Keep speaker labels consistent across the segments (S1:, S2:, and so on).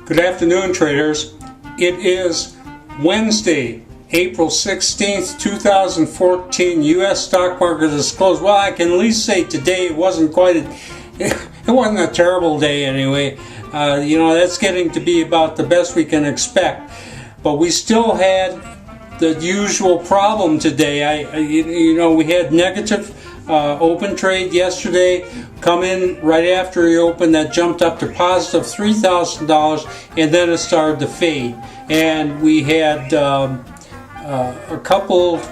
S1: Good afternoon, traders. It is Wednesday, April 16th, 2014. U.S. stock market is closed. Well, I can at least say today it wasn't a terrible day anyway. That's getting to be about the best we can expect. But we still had the usual problem today. We had negative open trade yesterday come in right after he opened. That jumped up to positive $3,000, and then it started to fade. And we had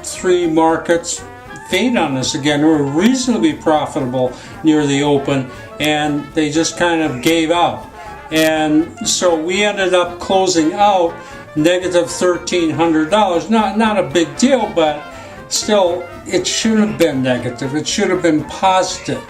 S1: three markets fade on us again. We were reasonably profitable near the open, and they just kind of gave out. And so we ended up closing out negative $1,300. Not a big deal, but still, it should have been negative. It should have been positive.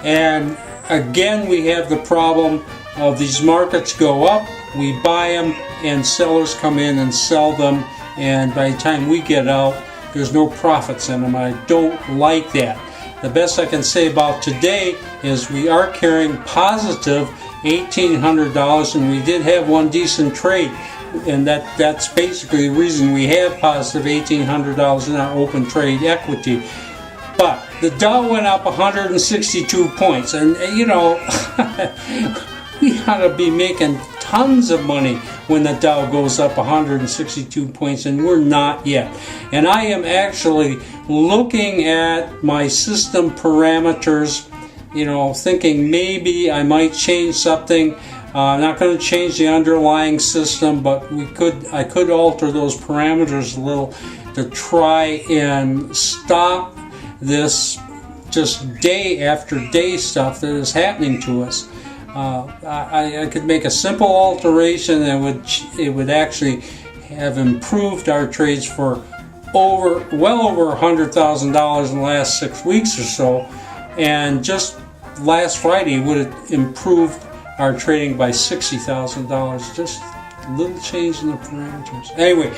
S1: And again, we have the problem of these markets go up, we buy them, and sellers come in and sell them. And by the time we get out, there's no profits in them. I don't like that. The best I can say about today is we are carrying positive $1,800, and we did have one decent trade. And that's basically the reason we have positive $1,800 in our open trade equity. But the Dow went up 162 points, and we ought to be making tons of money when the Dow goes up 162 points, and we're not yet. And I am actually looking at my system parameters, thinking maybe I might change something. I'm not going to change the underlying system, but I could alter those parameters a little to try and stop this just day after day stuff that is happening to us. I could make a simple alteration and it would actually have improved our trades for well over $100,000 in the last 6 weeks or so, and just last Friday would have improved our trading by $60,000. Just a little change in the parameters. Anyway,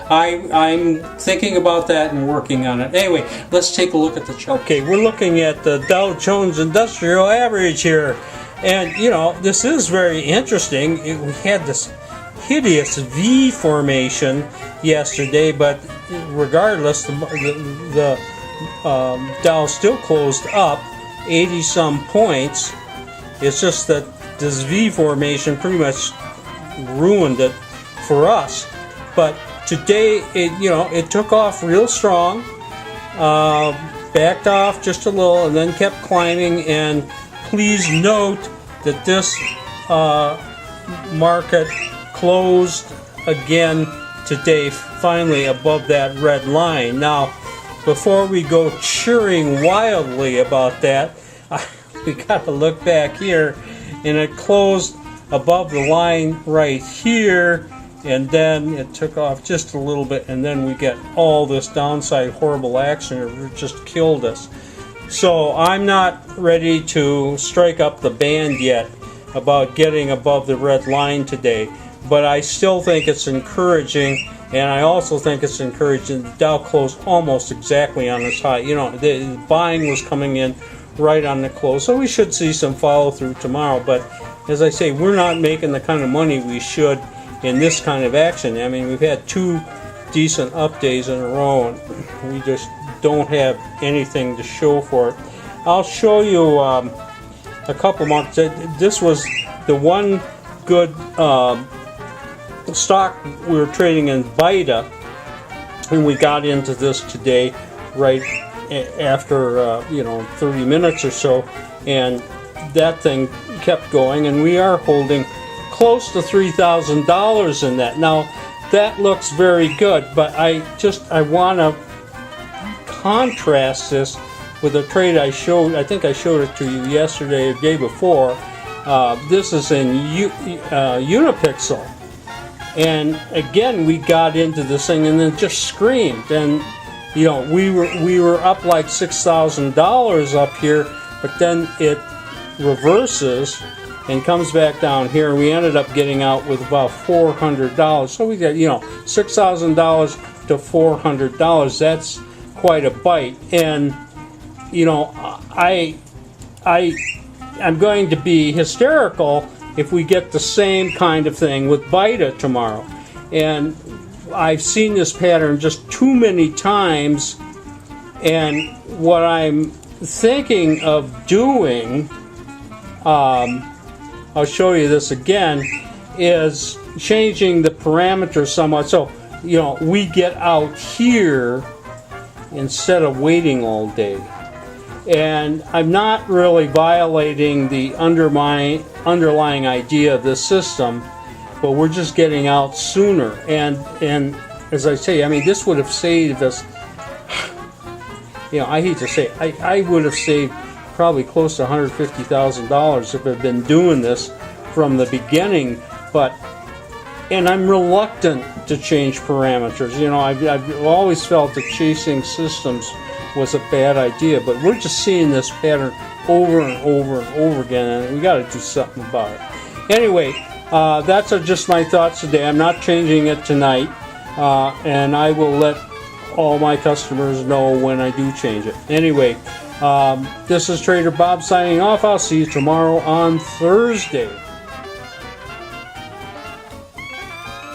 S1: I'm thinking about that and working on it. Anyway, let's take a look at the chart. Okay, we're looking at the Dow Jones Industrial Average here. And, this is very interesting. We had this hideous V formation yesterday, but regardless, the Dow still closed up 80-some points. It's just that this V formation pretty much ruined it for us. But today, it took off real strong, backed off just a little, and then kept climbing. And please note that this market closed again today, finally above that red line. Now, before we go cheering wildly about that, we got to look back here, and it closed above the line right here, and then it took off just a little bit, and then we get all this downside horrible action. It just killed us. So I'm not ready to strike up the band yet about getting above the red line today, but I still think it's encouraging, and I also think it's encouraging the Dow closed almost exactly on its high. The buying was coming in right on the close, so we should see some follow through tomorrow. But as I say, we're not making the kind of money we should in this kind of action. I mean, we've had 2 decent up days in a row, and we just don't have anything to show for it. I'll show you a couple markets. This was the one good stock we were trading in, Vita, and we got into this today right after 30 minutes or so, and that thing kept going, and we are holding close to $3,000 in that. Now that looks very good, but I want to contrast this with a trade I showed. I think I showed it to you yesterday or the day before. This is in Unipixel, and again we got into this thing and then just screamed, and we were up like $6,000 up here, but then it reverses and comes back down here, and we ended up getting out with about $400. So we got $6,000 to $400. That's quite a bite. And I'm going to be hysterical if we get the same kind of thing with Vita tomorrow. And I've seen this pattern just too many times, and what I'm thinking of doing, I'll show you this again, is changing the parameters somewhat. So, you know, we get out here instead of waiting all day. And I'm not really violating the underlying idea of this system, but we're just getting out sooner. And as I say, I mean, this would have saved us, you know, I hate to say it, I would have saved probably close to $150,000 if I'd been doing this from the beginning. And I'm reluctant to change parameters. You know, I've always felt that chasing systems was a bad idea, but we're just seeing this pattern over and over and over again, and we got to do something about it. Anyway, that's just my thoughts today. I'm not changing it tonight, and I will let all my customers know when I do change it. Anyway, this is Trader Bob signing off. I'll see you tomorrow on Thursday.